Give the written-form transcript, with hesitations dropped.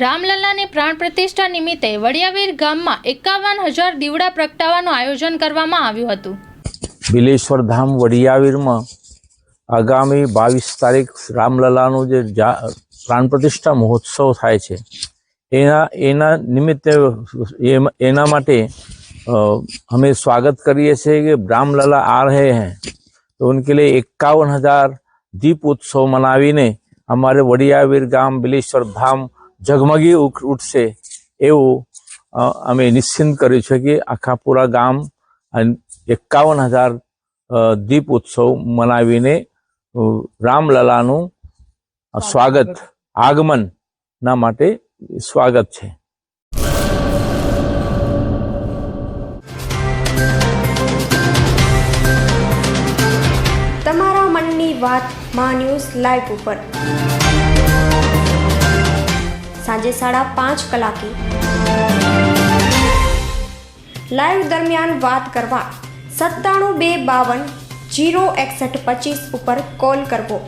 રામલલ્લાની પ્રાણ પ્રતિષ્ઠા નિમિત્તે વડિયાવીર ગામમાં 51,000 દીવડા પ્રગટાવવાનું આયોજન કરવામાં આવ્યું હતું। બિલેશ્વર ધામ વડિયાવીરમાં આગામી 22 તારીખ રામલલ્લાનું જે પ્રાણ પ્રતિષ્ઠા મહોત્સવ થાય છે એના નિમિત્તે એના માટે हमें स्वागत करिए से कि रामलला आ रहे हैं तो उनके लिए 51,000 दीप उत्सव मनावीने हमारे वडियावीर गाम बिलेश्वर धाम जगमगी उठसे एवं अमे निश्चिंत कर्यु छे कि आखा पूरा गाम 51,000 दीप उत्सव मनावीने रामललानु स्वागत आगमन ना माटे स्वागत छे। તમારા મનની વાત માં ન્યૂઝ લાઈવ ઉપર સાંજે 5:30 કલાકે લાઈવ દરમિયાન વાત કરવા 97 252 06125 ઉપર કોલ કરવો।